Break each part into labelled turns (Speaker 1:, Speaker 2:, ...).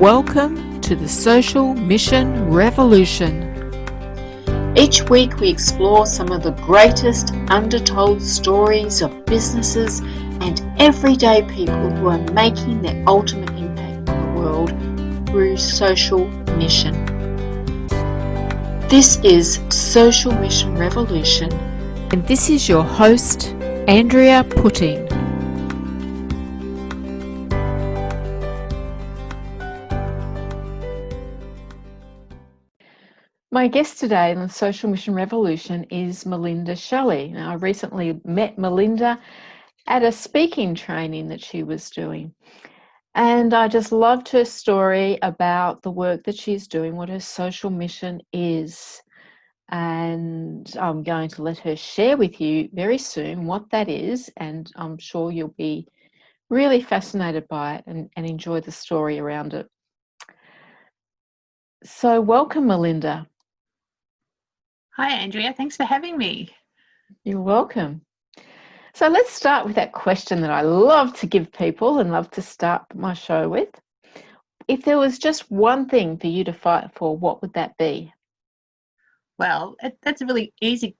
Speaker 1: Welcome to the Social Mission Revolution.
Speaker 2: Each week we explore some of the greatest undertold stories of businesses and everyday people who are making their ultimate impact on the world through social mission. This is Social Mission Revolution,
Speaker 1: And this is your host, Andrea Putting. My guest today in the Social Mission Revolution is Melinda Shelley. Now, I recently met Melinda at a speaking training that she was doing. And I just loved her story about the work that she's doing, what her social mission is. And I'm going to let her share with you very soon what that is. And I'm sure you'll be really fascinated by it and enjoy the story around it. So welcome, Melinda.
Speaker 3: Hi, Andrea. Thanks for having me.
Speaker 1: You're welcome. So let's start with that question that I love to give people and love to start my show with. If there was just one thing for you to fight for, what would that be?
Speaker 3: Well, that's a really easy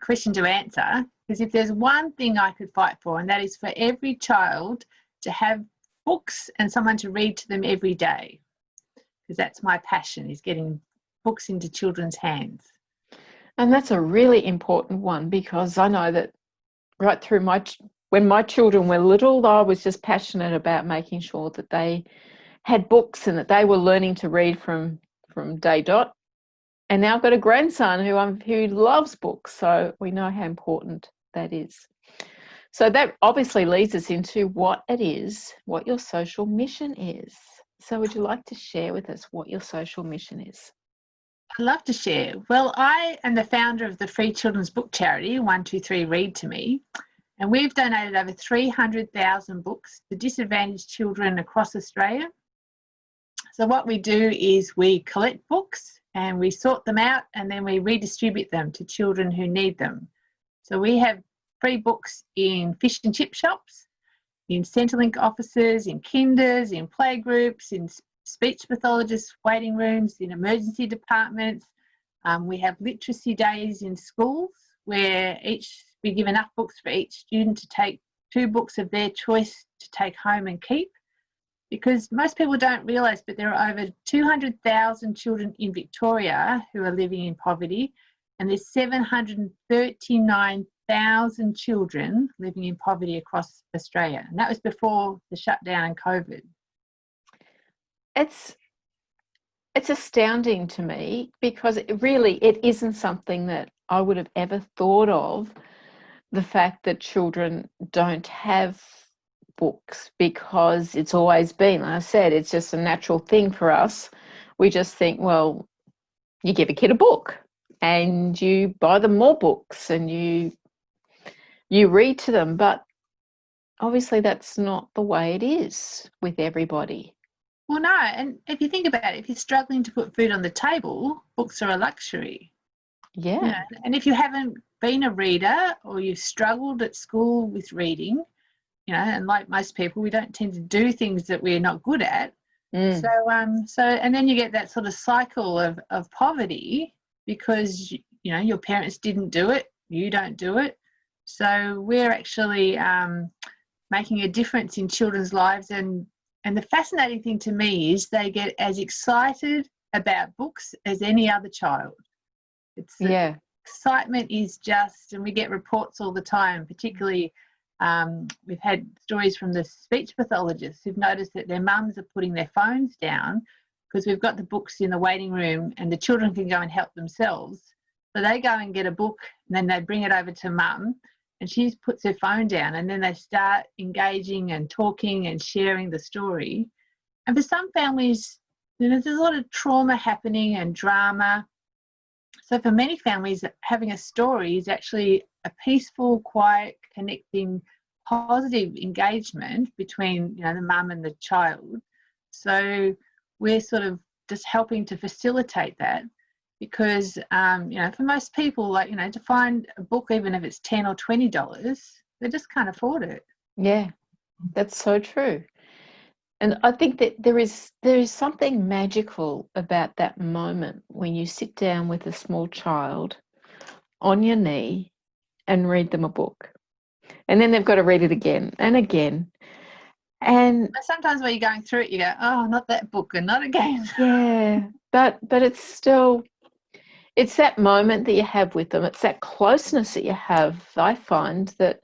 Speaker 3: question to answer, because if there's one thing I could fight for, and that is for every child to have books and someone to read to them every day, because that's my passion, is getting books into children's hands.
Speaker 1: And that's a really important one, because I know that right through when my children were little, I was just passionate about making sure that they had books and that they were learning to read from day dot. And now I've got a grandson who loves books, so we know how important that is. So that obviously leads us into what it is, what your social mission is. So would you like to share with us what your social mission is?
Speaker 3: I'd love to share. Well, I am the founder of the free children's book charity, 123 Read to Me, and we've donated over 300,000 books to disadvantaged children across Australia. So what we do is we collect books and we sort them out, and then we redistribute them to children who need them. So we have free books in fish and chip shops, in Centrelink offices, in kinders, in playgroups, in speech pathologists' waiting rooms, in emergency departments. We have literacy days in schools where we give enough books for each student to take 2 books of their choice to take home and keep. Because most people don't realise, but there are over 200,000 children in Victoria who are living in poverty, and there's 739,000 children living in poverty across Australia. And that was before the shutdown and COVID.
Speaker 1: It's astounding to me, because it isn't something that I would have ever thought of, the fact that children don't have books, because it's always been, like I said, it's just a natural thing for us. We just think, well, you give a kid a book and you buy them more books and you read to them, but obviously that's not the way it is with everybody.
Speaker 3: Well, no, and if you think about it, if you're struggling to put food on the table, books are a luxury.
Speaker 1: Yeah.
Speaker 3: You know, and if you haven't been a reader, or you've struggled at school with reading, you know, and like most people, we don't tend to do things that we're not good at. So and then you get that sort of cycle of poverty, because, you know, your parents didn't do it, you don't do it. So we're actually making a difference in children's lives. And the fascinating thing to me is they get as excited about books as any other child. Excitement is just, and we get reports all the time, particularly we've had stories from the speech pathologists who've noticed that their mums are putting their phones down because we've got the books in the waiting room and the children can go and help themselves. So they go and get a book and then they bring it over to mum, and she puts her phone down, and then they start engaging and talking and sharing the story. And for some families, you know, there's a lot of trauma happening and drama. So for many families, having a story is actually a peaceful, quiet, connecting, positive engagement between, you know, the mum and the child. So we're sort of just helping to facilitate that. Because, you know, for most people, like, you know, to find a book, even if it's $10 or $20, they just can't afford it.
Speaker 1: Yeah, that's so true. And I think that there is something magical about that moment when you sit down with a small child on your knee and read them a book. And then they've got to read it again and again. And
Speaker 3: sometimes when you're going through it, you go, oh, not that book and not again.
Speaker 1: yeah, but it's still, it's that moment that you have with them. It's that closeness that you have, I find, that,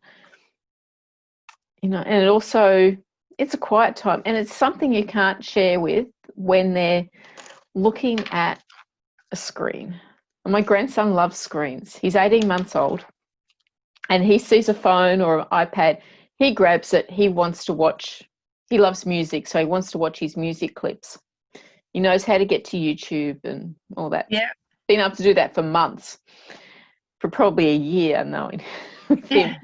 Speaker 1: you know, and it also, it's a quiet time, and it's something you can't share with when they're looking at a screen. And my grandson loves screens. He's 18 months old, and he sees a phone or an iPad, he grabs it, he wants to watch, he loves music, so he wants to watch his music clips. He knows how to get to YouTube and all that.
Speaker 3: Yeah.
Speaker 1: Been able to do that for months, for probably a year, knowing with him.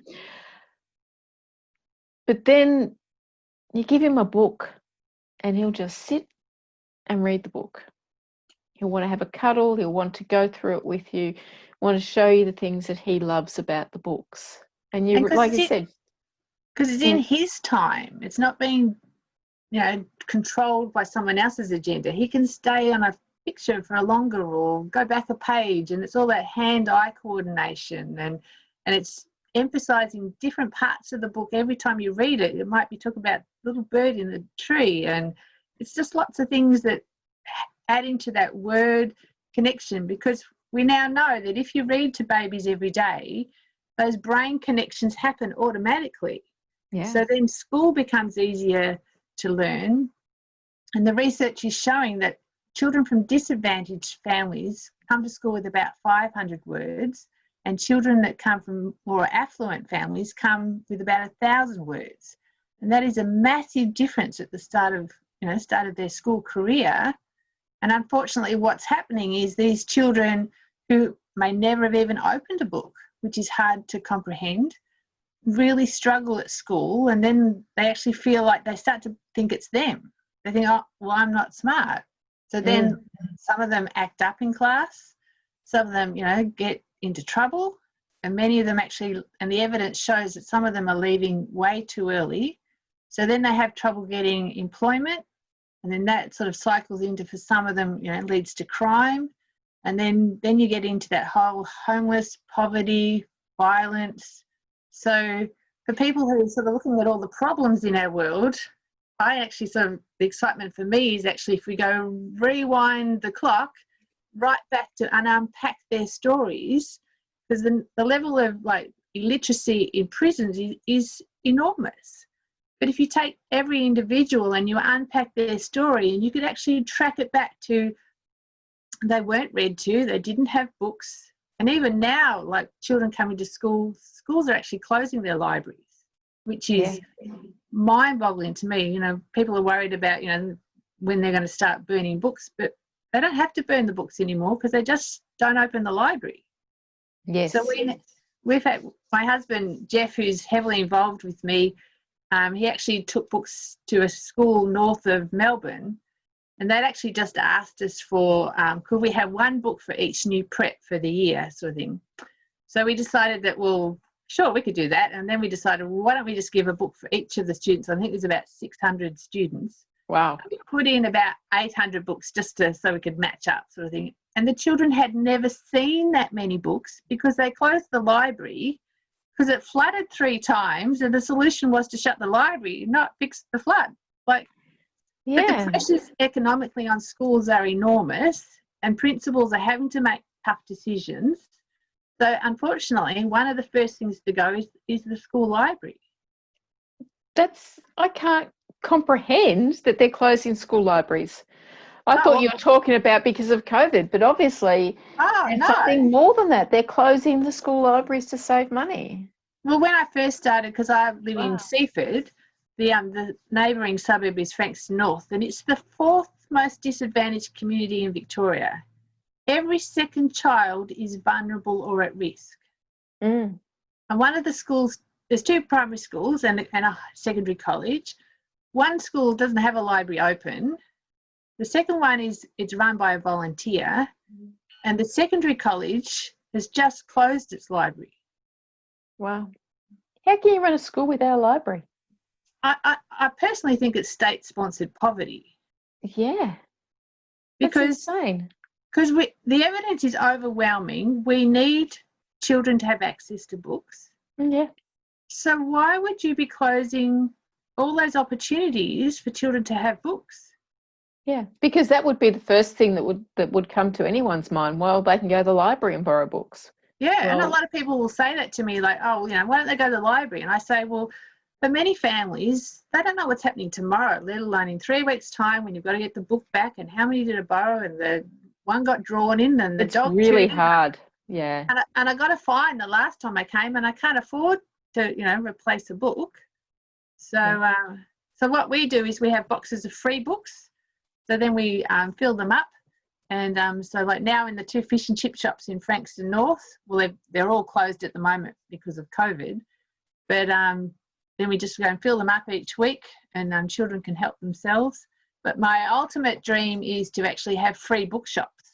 Speaker 1: But then you give him a book and he'll just sit and read the book. He'll want to have a cuddle. He'll want to go through it with you, want to show you the things that he loves about the books. And you, like you said,
Speaker 3: because it's in his time. It's not being, you know, controlled by someone else's agenda. He can stay on a picture for a longer or go back a page, and it's all that hand-eye coordination, and it's emphasizing different parts of the book every time you read it. It might be talk about little bird in the tree, and it's just lots of things that add into that word connection, because we now know that if you read to babies every day, those brain connections happen automatically.
Speaker 1: yeah.
Speaker 3: So then school becomes easier to learn, and the research is showing that children from disadvantaged families come to school with about 500 words, and children that come from more affluent families come with about 1,000 words. And that is a massive difference at the start of their school career. And unfortunately, what's happening is these children who may never have even opened a book, which is hard to comprehend, really struggle at school, and then they actually feel like they start to think it's them. They think, oh, well, I'm not smart. So then some of them act up in class, some of them, get into trouble, and many of them actually, and the evidence shows that some of them are leaving way too early. So then they have trouble getting employment, and then that sort of cycles into, for some of them, leads to crime. And then you get into that whole homeless, poverty, violence. So for people who are sort of looking at all the problems in our world, I actually the excitement for me is actually if we go rewind the clock right back to unpack their stories, because the level of illiteracy in prisons is enormous. But if you take every individual and you unpack their story, and you could actually track it back to, they weren't read to, they didn't have books. And even now, children coming to schools are actually closing their libraries, which is mind-boggling to me. People are worried about, when they're going to start burning books, but they don't have to burn the books anymore because they just don't open the library.
Speaker 1: Yes.
Speaker 3: So we've had, my husband, Jeff, who's heavily involved with me, he actually took books to a school north of Melbourne, and they'd actually just asked us for, could we have one book for each new prep for the year, sort of thing. So we decided that, well, sure, we could do that. And then we decided, well, why don't we just give a book for each of the students? I think there's about 600 students.
Speaker 1: Wow.
Speaker 3: We put in about 800 books just so we could match up, sort of thing. And the children had never seen that many books because they closed the library because it flooded 3 times, and the solution was to shut the library, not fix the flood. But the pressures economically on schools are enormous, and principals are having to make tough decisions. So unfortunately, one of the first things to go is the school library. I can't comprehend that they're closing school libraries. I thought you were talking about because of COVID, but obviously it's something more than that. They're closing the school libraries to save money. Well, when I first started, because I live in Seaford, the neighbouring suburb is Frankston North, and it's the 4th most disadvantaged community in Victoria. Every second child is vulnerable or at risk. And one of the schools, there's 2 primary schools and a secondary college. One school doesn't have a library open. The second one it's run by a volunteer, and the secondary college has just closed its library.
Speaker 1: Wow. How can you run a school without a library?
Speaker 3: I personally think it's state-sponsored poverty.
Speaker 1: Yeah. That's insane.
Speaker 3: Because the evidence is overwhelming. We need children to have access to books.
Speaker 1: Yeah.
Speaker 3: So why would you be closing all those opportunities for children to have books?
Speaker 1: Yeah, because that would be the first thing that would come to anyone's mind. Well, they can go to the library and borrow books.
Speaker 3: Yeah, and a lot of people will say that to me, like, oh, why don't they go to the library? And I say, well, for many families, they don't know what's happening tomorrow, let alone in 3 weeks' time when you've got to get the book back and how many did it borrow and the one got drawn in and the dog
Speaker 1: really hard. Yeah.
Speaker 3: And I got a fine the last time I came and I can't afford to, replace a book. So so what we do is we have boxes of free books. So then we fill them up. And so like now in the 2 fish and chip shops in Frankston North, well, they're all closed at the moment because of COVID. But then we just go and fill them up each week and children can help themselves. But my ultimate dream is to actually have free bookshops,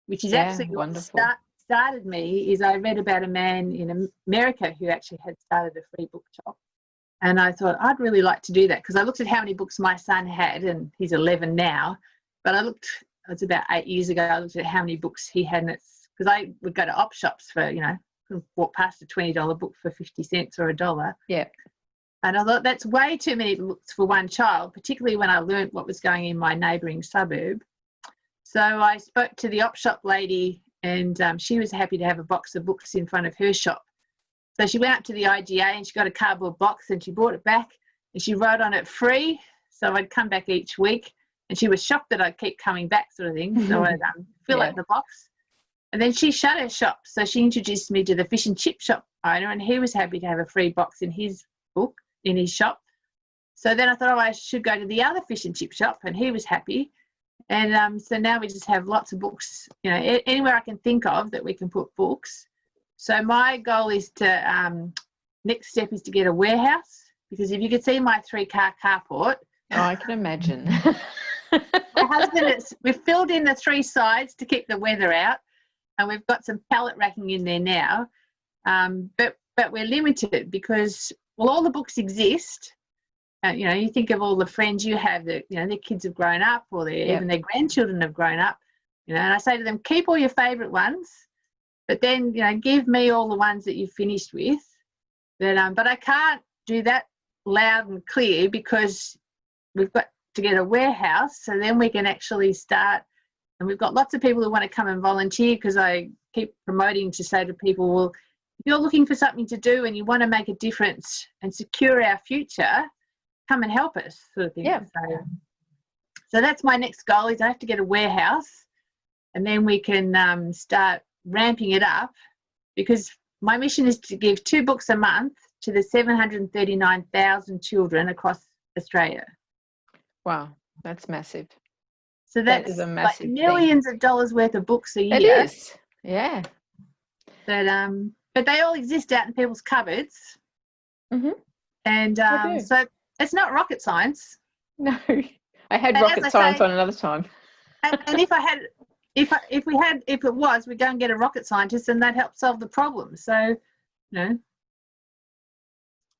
Speaker 3: which is actually
Speaker 1: wonderful.
Speaker 3: What started me is I read about a man in America who actually had started a free bookshop. And I thought I'd really like to do that because I looked at how many books my son had, and he's 11 now. But it's about 8 years ago, I looked at how many books he had. Because I would go to op shops for, walk past a $20 book for 50 cents or $1.
Speaker 1: Yeah.
Speaker 3: And I thought that's way too many books for one child, particularly when I learnt what was going in my neighbouring suburb. So I spoke to the op shop lady and she was happy to have a box of books in front of her shop. So she went up to the IGA and she got a cardboard box and she brought it back and she wrote on it free. So I'd come back each week and she was shocked that I'd keep coming back sort of thing. So I'd fill out the box. And then she shut her shop. So she introduced me to the fish and chip shop owner and he was happy to have a free box in his book, in his shop. So then I thought, I should go to the other fish and chip shop and he was happy. And so now we just have lots of books, anywhere I can think of that we can put books. So my goal is to, next step is to get a warehouse, because if you could see my 3-car carport.
Speaker 1: Oh, I can imagine.
Speaker 3: My husband, we've filled in the 3 sides to keep the weather out, and we've got some pallet racking in there now. But we're limited because, well, all the books exist. You think of all the friends you have that, their kids have grown up or even their grandchildren have grown up, and I say to them, keep all your favourite ones. But then, give me all the ones that you've finished with. But I can't do that loud and clear because we've got to get a warehouse. So then we can actually start. And we've got lots of people who want to come and volunteer because I keep promoting to say to people, well, if you're looking for something to do and you want to make a difference and secure our future, come and help us, sort of thing.
Speaker 1: Yeah.
Speaker 3: So that's my next goal is I have to get a warehouse and then we can start ramping it up, because my mission is to give 2 books a month to the 739,000 children across Australia.
Speaker 1: Wow, that's massive.
Speaker 3: So that is a massive millions of dollars worth of books a year.
Speaker 1: It is, yeah.
Speaker 3: But they all exist out in people's cupboards.
Speaker 1: Mm-hmm.
Speaker 3: And so it's not rocket science.
Speaker 1: No, I had rocket science on another time.
Speaker 3: And if it was, we'd go and get a rocket scientist and that helped solve the problem. So, Yeah.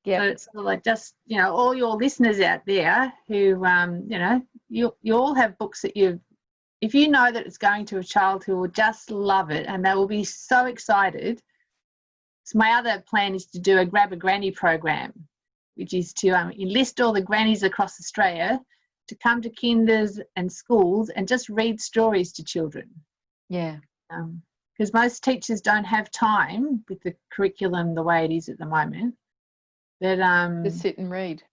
Speaker 3: So it's sort of like just, all your listeners out there who, you all have books that if you know that it's going to a child who will just love it and they will be so excited. So my other plan is to do a Grab a Granny program, which is to enlist all the grannies across Australia to come to kinders and schools and just read stories to children.
Speaker 1: Yeah.
Speaker 3: Because most teachers don't have time with the curriculum the way it is at the moment. But
Speaker 1: to sit and read.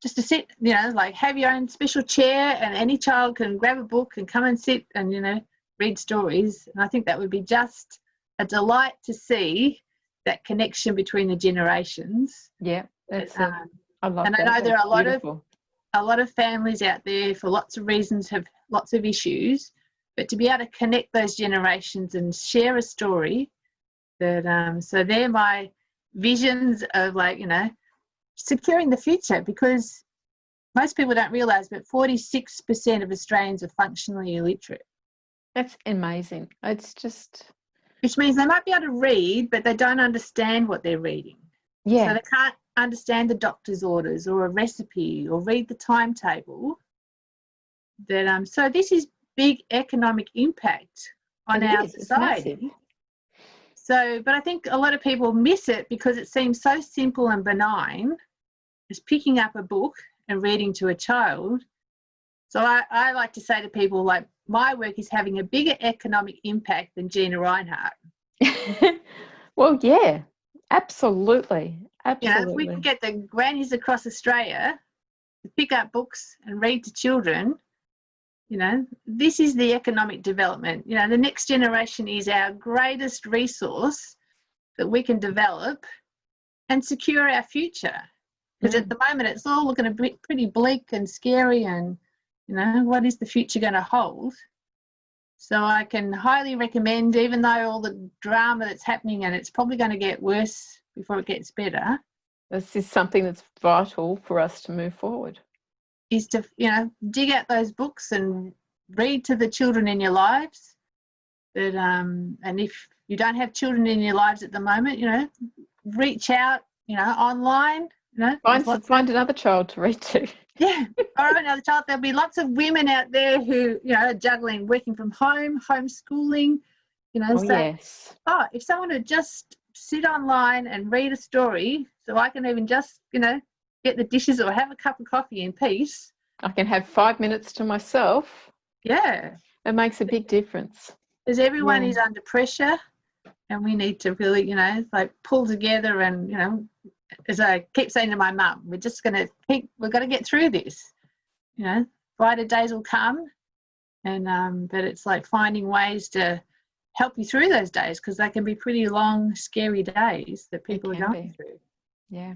Speaker 3: Just to sit, like have your own special chair and any child can grab a book and come and sit and, read stories. And I think that would be just a delight to see that connection between the generations.
Speaker 1: Yeah, I love
Speaker 3: and
Speaker 1: that.
Speaker 3: I know there are
Speaker 1: beautiful.
Speaker 3: a lot of families out there for lots of reasons have lots of issues, but to be able to connect those generations and share a story that so they're my visions of securing the future, because most people don't realise but 46% of Australians are functionally illiterate.
Speaker 1: That's amazing. It's just,
Speaker 3: which means they might be able to read but they don't understand what they're reading.
Speaker 1: Yeah.
Speaker 3: So they can't understand the doctor's orders or a recipe or read the timetable, that so this is big economic impact on our society.
Speaker 1: It's massive.
Speaker 3: So, but I think a lot of people miss it because it seems so simple and benign as picking up a book and reading to a child. So I like to say to people, like, my work is having a bigger economic impact than Gina Reinhardt.
Speaker 1: Well, yeah, absolutely.
Speaker 3: You know, if we
Speaker 1: Absolutely.
Speaker 3: can get the grannies across Australia to pick up books and read to children, you know, this is the economic development. You know, the next generation is our greatest resource that we can develop and secure our future. Because at the moment it's all looking a bit pretty bleak and scary, and, you know, what is the future going to hold? So I can highly recommend, even though all the drama that's happening, and it's probably going to get worse before it gets better,
Speaker 1: This is something that's vital for us to move forward.
Speaker 3: is to, you know, dig out those books and read to the children in your lives. That and if you don't have children in your lives at the moment, you know, reach out, you know, online. You know,
Speaker 1: Find another child to read to.
Speaker 3: Yeah, or another child. There'll be lots of women out there who, you know, are juggling working from home, homeschooling. You know,
Speaker 1: Oh, yes.
Speaker 3: if someone would just sit online and read a story, so I can even just, you know, get the dishes or have a cup of coffee in peace.
Speaker 1: I can have 5 minutes to myself.
Speaker 3: Yeah,
Speaker 1: It makes a big difference.
Speaker 3: because everyone is under pressure, and we need to really, you know, like pull together and, you know, as I keep saying to my mum, we've got to get through this. You know, brighter days will come, and but it's like finding ways to help you through those days, because they can be pretty long, scary days that people are going through.
Speaker 1: Yeah.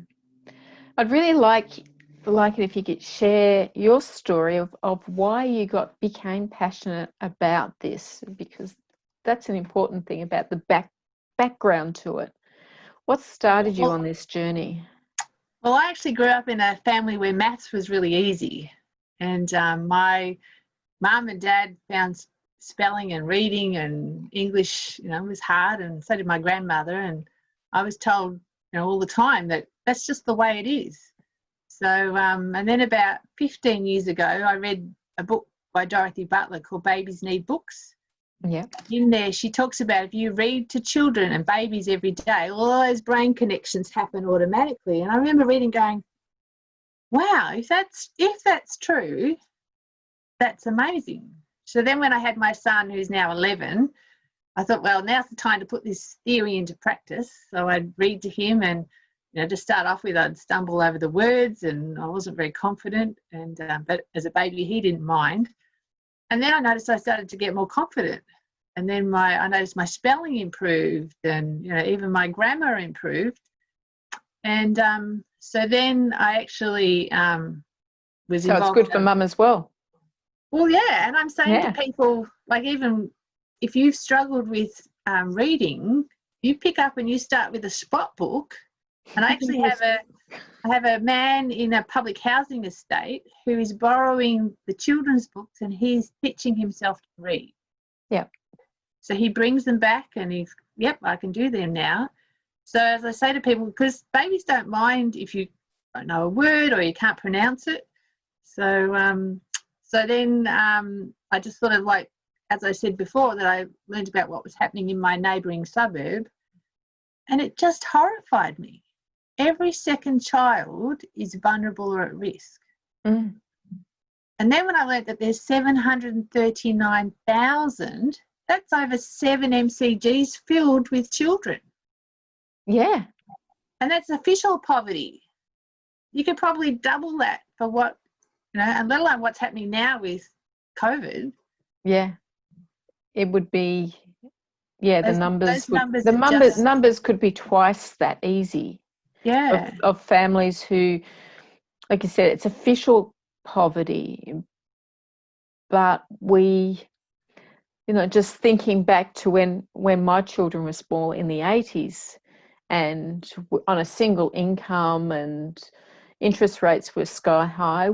Speaker 1: I'd really like it if you could share your story of why you became passionate about this, because that's an important thing about the background to it. What started you on this journey?
Speaker 3: Well, I actually grew up in a family where maths was really easy, and my mum and dad found spelling and reading and English, you know, was hard, and so did my grandmother. And I was told, you know, all the time that that's just the way it is. So, and then about 15 years ago, I read a book by Dorothy Butler called Babies Need Books.
Speaker 1: Yeah.
Speaker 3: In there, she talks about if you read to children and babies every day, all those brain connections happen automatically. And I remember reading, going, wow, if that's true, that's amazing. So then when I had my son, who's now 11, I thought, well, now's the time to put this theory into practice. So I'd read to him, and, you know, to start off with, I'd stumble over the words and I wasn't very confident. And but as a baby, he didn't mind. And then I noticed I started to get more confident. And then I noticed my spelling improved, and, you know, even my grammar improved. And so then I actually was involved.
Speaker 1: So it's good for mum as well.
Speaker 3: Well, yeah, and I'm saying to people, like, even if you've struggled with reading, you pick up and you start with a spot book. And I actually have a man in a public housing estate who is borrowing the children's books, and he's teaching himself to read.
Speaker 1: Yeah.
Speaker 3: So he brings them back, and he's, yep, I can do them now. So as I say to people, because babies don't mind if you don't know a word or you can't pronounce it. So so then I just sort of, like, as I said before, that I learned about what was happening in my neighbouring suburb, and it just horrified me. Every second child is vulnerable or at risk.
Speaker 1: Mm.
Speaker 3: And then when I learned that there's 739,000, that's over 7 MCGs filled with children.
Speaker 1: Yeah.
Speaker 3: And that's official poverty. You could probably double that for what, you know, and let alone what's happening now with COVID.
Speaker 1: Yeah. It would be, yeah, the numbers could be twice that easy.
Speaker 3: Yeah.
Speaker 1: Of families who, like you said, it's official poverty. But we, you know, just thinking back to when my children were small in the 80s, and on a single income, and interest rates were sky high,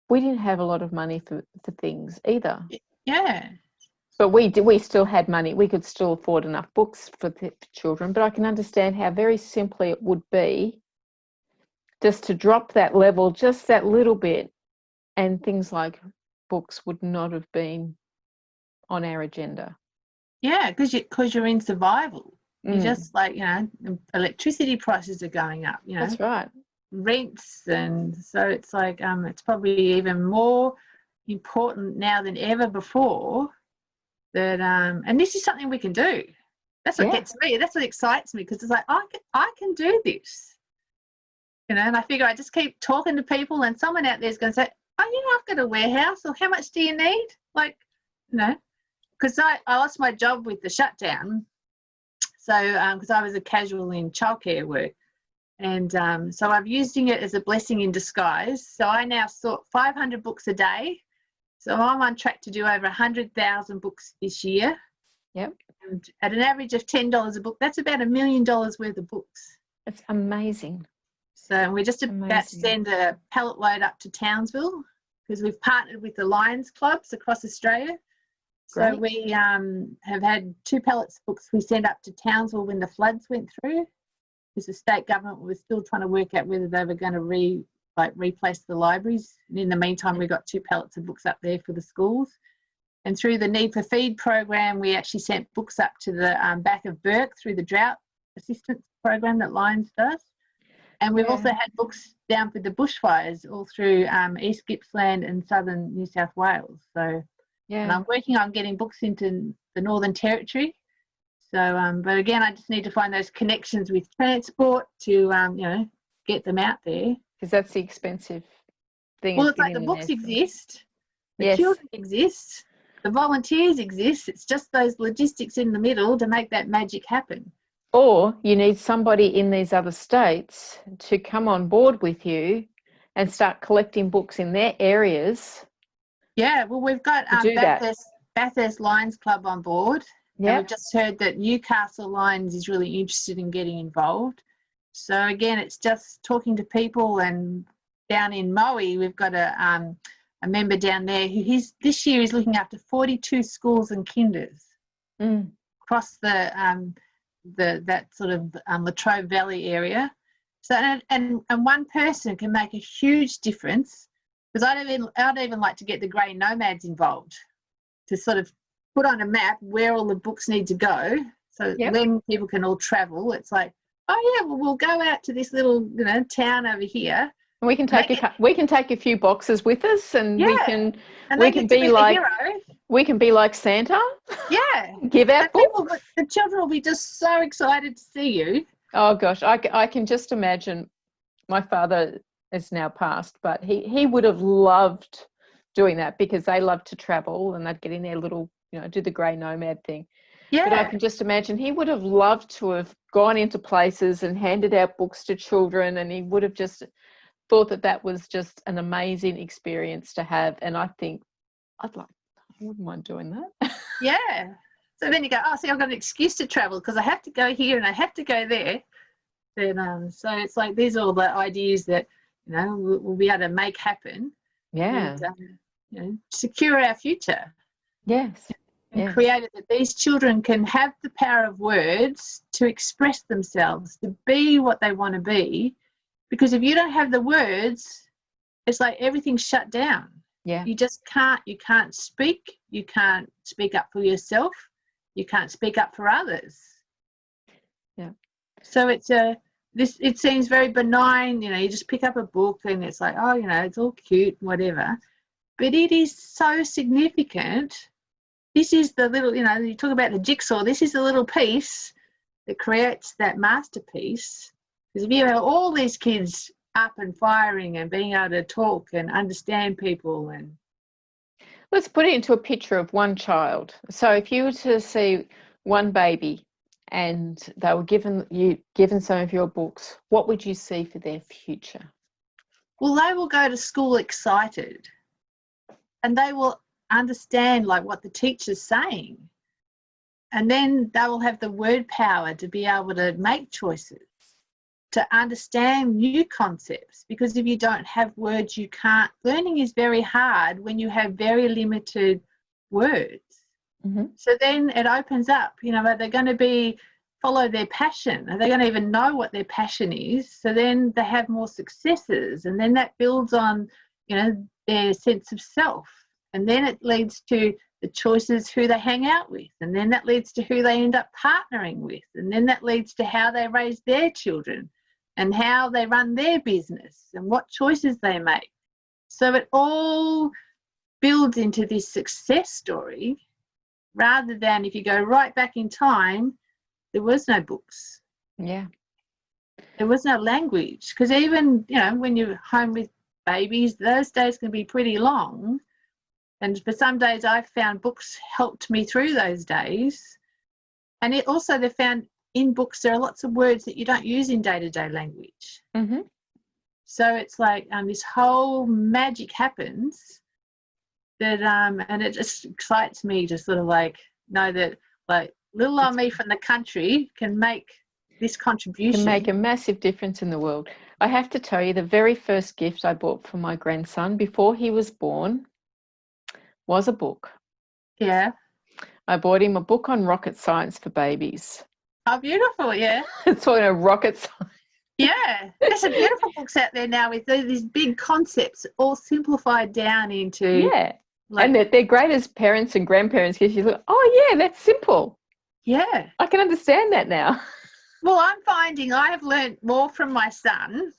Speaker 1: we didn't have a lot of money for things either.
Speaker 3: Yeah.
Speaker 1: But we still had money. We could still afford enough books for children. But I can understand how very simply it would be just to drop that level just that little bit, and things like books would not have been on our agenda.
Speaker 3: Yeah, because you're in survival. You
Speaker 1: Mm.
Speaker 3: just like, electricity prices are going up,
Speaker 1: That's right.
Speaker 3: rents, and so it's like it's probably even more important now than ever before that and this is something we can do. That's what gets me. That's what excites me, because it's like I can do this. And I figure I just keep talking to people, and someone out there is going to say, oh, I've got a warehouse, or how much do you need? Like, because I lost my job with the shutdown. So, because I was a casual in childcare work. And so I'm using it as a blessing in disguise. So I now sort 500 books a day. So I'm on track to do over 100,000 books this year.
Speaker 1: Yep.
Speaker 3: And at an average of $10 a book, that's about $1 million worth of books.
Speaker 1: It's amazing.
Speaker 3: So we're just about to send a pallet load up to Townsville, because we've partnered with the Lions clubs across Australia.
Speaker 1: Great.
Speaker 3: So we have had 2 pallets of books we sent up to Townsville when the floods went through, because the state government was still trying to work out whether they were going to replace the libraries. And in the meantime, we got 2 pallets of books up there for the schools. And through the Need for Feed program, we actually sent books up to the back of Burke through the drought assistance program that Lions does. And we've also had books down for the bushfires all through East Gippsland and southern New South Wales. So, and I'm working on getting books into the Northern Territory. So, but again, I just need to find those connections with transport to, get them out there.
Speaker 1: Because that's the expensive thing.
Speaker 3: Well, it's like the books exist, the
Speaker 1: Yes.
Speaker 3: children exist, the volunteers exist. It's just those logistics in the middle to make that magic happen.
Speaker 1: Or you need somebody in these other states to come on board with you and start collecting books in their areas.
Speaker 3: Yeah, well, we've got Bathurst Lions Club on board. Yeah. And we've just heard that Newcastle Lions is really interested in getting involved. So again, it's just talking to people. And down in Moe, we've got a member down there who this year is looking after 42 schools and kinders across that sort of Latrobe Valley area. So and one person can make a huge difference, because I'd even like to get the grey nomads involved to sort of put on a map where all the books need to go. So when people can all travel, it's like, oh yeah, well, we'll go out to this little town over here.
Speaker 1: And we can take a few boxes with us, and we can be like Santa.
Speaker 3: Yeah.
Speaker 1: Give out books.
Speaker 3: The children will be just so excited to see you.
Speaker 1: Oh gosh, I can just imagine. My father is now passed, but he would have loved doing that, because they love to travel and they'd get in their little, do the grey nomad thing. Yeah. But I can just imagine he would have loved to have gone into places and handed out books to children, and he would have just thought that was just an amazing experience to have. And I think I wouldn't mind doing that.
Speaker 3: Yeah. So then you go, oh, see, I've got an excuse to travel because I have to go here and I have to go there. Then so it's like these are all the ideas that we'll be able to make happen.
Speaker 1: Yeah.
Speaker 3: And secure our future.
Speaker 1: Yes.
Speaker 3: And create it that these children can have the power of words to express themselves, to be what they want to be. Because if you don't have the words, it's like everything's shut down.
Speaker 1: Yeah.
Speaker 3: You just can't. You can't speak. You can't speak up for yourself. You can't speak up for others.
Speaker 1: Yeah.
Speaker 3: So it's it seems very benign. You just pick up a book and it's like, oh, it's all cute, whatever. But it is so significant. This is the little, you talk about the jigsaw. This is the little piece that creates that masterpiece. Because if you have all these kids up and firing and being able to talk and understand people, and
Speaker 1: let's put it into a picture of one child. So if you were to see one baby and they were given some of your books, what would you see for their future?
Speaker 3: Well, they will go to school excited, and they will understand what the teacher's saying, and then they will have the word power to be able to make choices, to understand new concepts. Because if you don't have words, you can't. Learning is very hard when you have very limited words. Mm-hmm. So then it opens up, are they going to be follow their passion? Are they going to even know what their passion is? So then they have more successes, and then that builds on, their sense of self. And then it leads to the choices who they hang out with, and then that leads to who they end up partnering with, and then that leads to how they raise their children and how they run their business and what choices they make. So it all builds into this success story, rather than if you go right back in time, there was no books.
Speaker 1: Yeah.
Speaker 3: There was no language, because even, when you're home with babies, those days can be pretty long. And for some days I found books helped me through those days. And it also, they found in books there are lots of words that you don't use in day-to-day language.
Speaker 1: Mm-hmm.
Speaker 3: So it's like this whole magic happens that, and it just excites me to sort of know that little old me from the country can make this contribution.
Speaker 1: Can make a massive difference in the world. I have to tell you, the very first gift I bought for my grandson before he was born was a book.
Speaker 3: Yeah.
Speaker 1: I bought him a book on rocket science for babies.
Speaker 3: Oh, beautiful, yeah.
Speaker 1: It's all rocket science.
Speaker 3: Yeah, there's some beautiful books out there now with these big concepts all simplified down into...
Speaker 1: Yeah, and they're great as parents and grandparents, because you look, oh, yeah, that's simple.
Speaker 3: Yeah.
Speaker 1: I can understand that now.
Speaker 3: Well, I'm finding I have learned more from my son,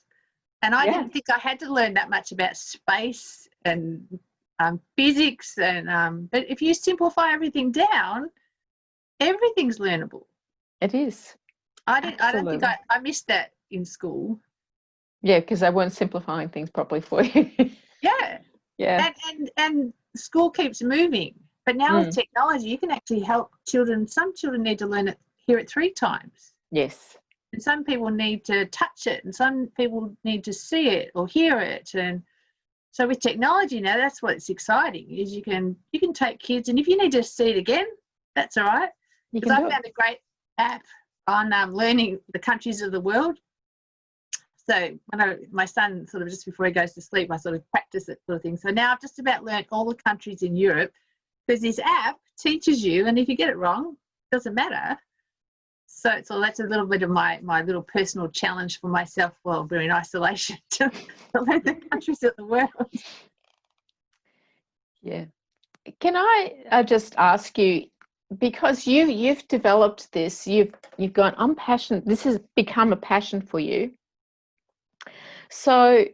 Speaker 3: and I didn't think I had to learn that much about space and physics, and but if you simplify everything down, everything's learnable.
Speaker 1: It is.
Speaker 3: I don't think I missed that in school.
Speaker 1: Yeah, because they weren't simplifying things properly for you.
Speaker 3: Yeah.
Speaker 1: Yeah.
Speaker 3: And school keeps moving, but now with technology, you can actually help children. Some children need to hear it 3 times.
Speaker 1: Yes.
Speaker 3: And some people need to touch it, and some people need to see it or hear it. And so with technology now, that's what's exciting, is you can take kids, and if you need to see it again, that's all right. Because I found a great app on learning the countries of the world. So when my son, sort of just before he goes to sleep, I sort of practice it sort of thing. So now I've just about learned all the countries in Europe, because this app teaches you, and if you get it wrong, it doesn't matter. So that's a little bit of my little personal challenge for myself while we're in isolation, to learn the countries of the world.
Speaker 1: Yeah. Can I just ask you, because you've developed this, you've gone, I'm passionate, this has become a passion for you. So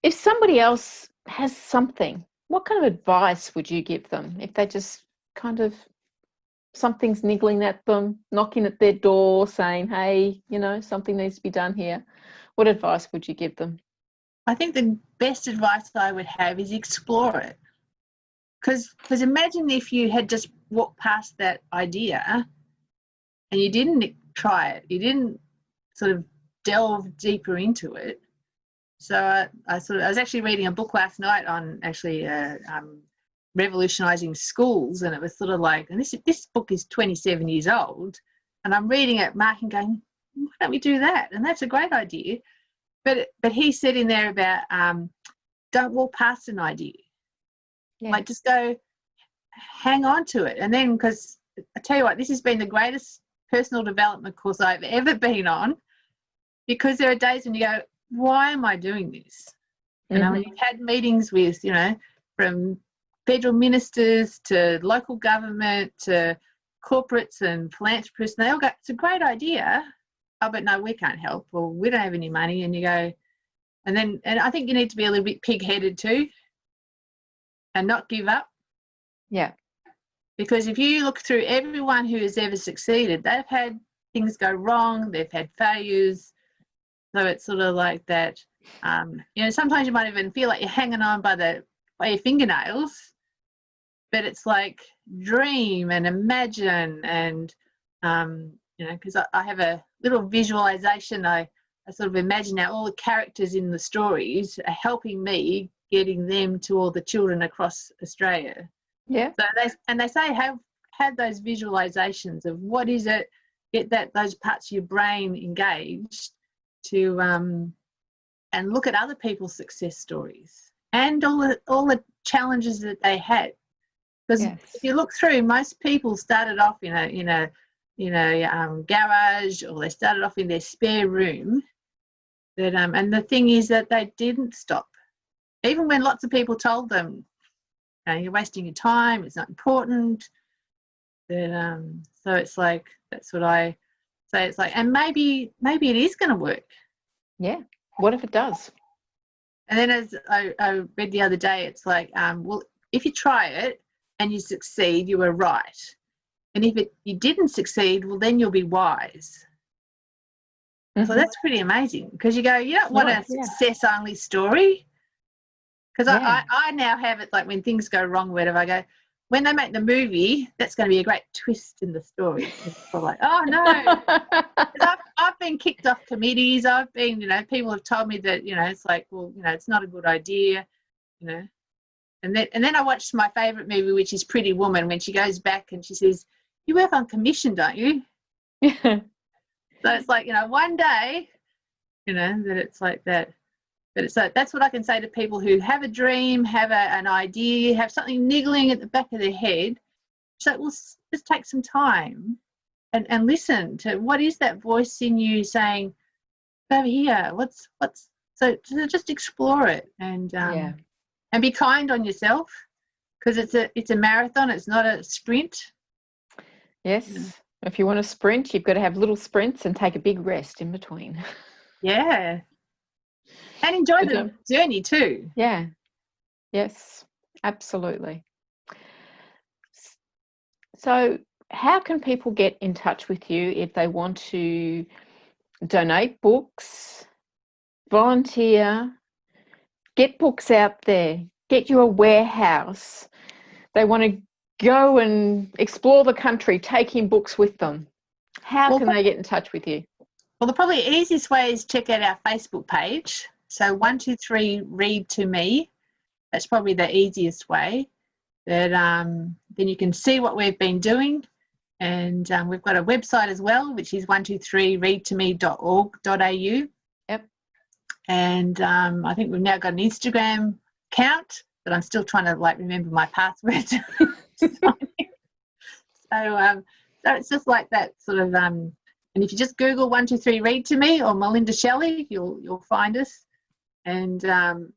Speaker 1: if somebody else has something, what kind of advice would you give them if they just kind of, something's niggling at them, knocking at their door, saying, hey, something needs to be done here? What advice would you give them?
Speaker 3: I think the best advice I would have is explore it. Because imagine if you had just walked past that idea and you didn't try it, you didn't sort of delve deeper into it. So I was actually reading a book last night on revolutionising schools, and it was sort of and this book is 27 years old, and I'm reading it, marking, going, why don't we do that? And that's a great idea. But he said in there about don't walk past an idea. Yeah. Just go, hang on to it. And then, because I tell you what, this has been the greatest personal development course I've ever been on, because there are days when you go, why am I doing this? And you've had meetings with, from federal ministers to local government to corporates and philanthropists, and they all go, it's a great idea. Oh, but no, we can't help, or we don't have any money. And you go, and I think you need to be a little bit pig-headed too, and not give up.
Speaker 1: Yeah.
Speaker 3: Because if you look through everyone who has ever succeeded, they've had things go wrong, they've had failures. So it's sort of like that, sometimes you might even feel like you're hanging on by your fingernails, but it's like dream and imagine, and, because I have a little visualization. I sort of imagine now all the characters in the stories are helping me getting them to all the children across Australia.
Speaker 1: Yeah.
Speaker 3: So they say have those visualizations of what is it, get those parts of your brain engaged to and look at other people's success stories and all the challenges that they had. Because if you look through, most people started off in a garage, or they started off in their spare room. That and the thing is that they didn't stop, even when lots of people told them, you're wasting your time, it's not important. That so it's like, that's what I say. It's like, and maybe it is going to work.
Speaker 1: Yeah. What if it does?
Speaker 3: And then, as I read the other day, it's like, well, if you try it and you succeed, you were right. And if you didn't succeed, well, then you'll be wise. So that's pretty amazing, because you go, you don't want a success-only story. Because I now have it, like, when things go wrong, whatever, I go, when they make the movie, that's going to be a great twist in the story. I'm like, oh, no. I've been kicked off committees. I've been, people have told me that, it's like, well, it's not a good idea, And then I watched my favourite movie, which is Pretty Woman, when she goes back and she says, you work on commission, don't you? So it's like, one day, that it's like that. But it's like, that's what I can say to people who have a dream, have an idea, have something niggling at the back of their head. So well, just take some time and listen to what is that voice in you saying, over here, so just explore it and be kind on yourself, because it's a marathon, it's not a sprint.
Speaker 1: Yes. If you want to sprint, you've got to have little sprints and take a big rest in between.
Speaker 3: Yeah. And enjoy the journey too.
Speaker 1: Yeah. Yes, absolutely. So how can people get in touch with you if they want to donate books, volunteer, get books out there, get you a warehouse? They want to go and explore the country, taking books with them. How can they get in touch with you?
Speaker 3: Well, the probably easiest way is check out our Facebook page. So 123 Read to Me. That's probably the easiest way. That then you can see what we've been doing. And we've got a website as well, which is 123readtome.org.au.
Speaker 1: Yep. And
Speaker 3: I think we've now got an Instagram account, but I'm still trying to remember my password. So it's just like that sort of, and if you just Google 123 Read to Me or Melinda Shelley, you'll find us, and then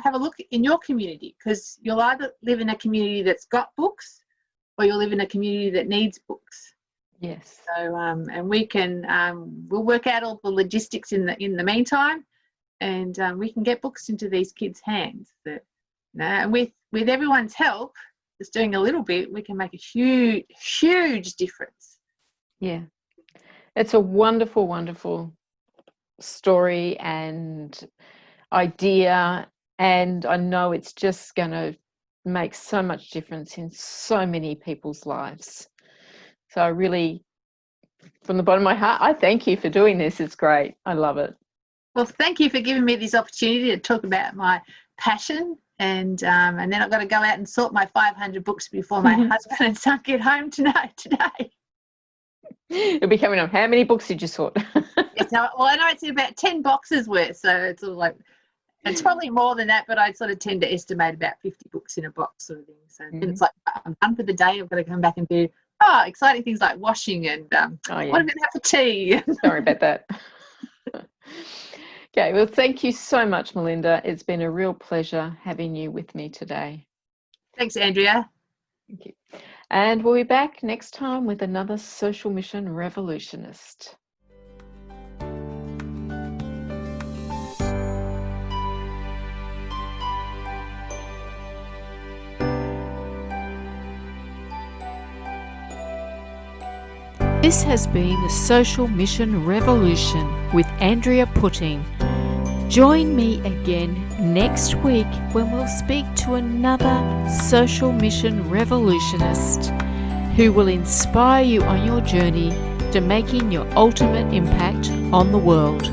Speaker 3: have a look in your community, because you'll either live in a community that's got books, or you'll live in a community that needs books.
Speaker 1: Yes.
Speaker 3: So and we can we'll work out all the logistics in the meantime, and we can get books into these kids' hands. And with everyone's help, just doing a little bit, we can make a huge difference.
Speaker 1: Yeah. It's a wonderful, wonderful story and idea, and I know it's just going to make so much difference in so many people's lives. So I really, from the bottom of my heart, I thank you for doing this. It's great. I love it.
Speaker 3: Well, thank you for giving me this opportunity to talk about my passion. And then I've got to go out and sort my 500 books before my husband and son get home today.
Speaker 1: It'll be coming on. How many books did you sort?
Speaker 3: Yes, I know it's about 10 boxes worth, so it's sort of like, it's probably more than that, but I sort of tend to estimate about 50 books in a box sort of thing. So then it's like, I'm done for the day. I've got to come back and do exciting things like washing and what am I going to have for tea?
Speaker 1: Sorry about that. Okay, well, thank you so much, Melinda. It's been a real pleasure having you with me today.
Speaker 3: Thanks, Andrea.
Speaker 1: Thank you. And we'll be back next time with another social mission revolutionist. This has been the Social Mission Revolution with Andrea Putting. Join me again next week when we'll speak to another social mission revolutionist who will inspire you on your journey to making your ultimate impact on the world.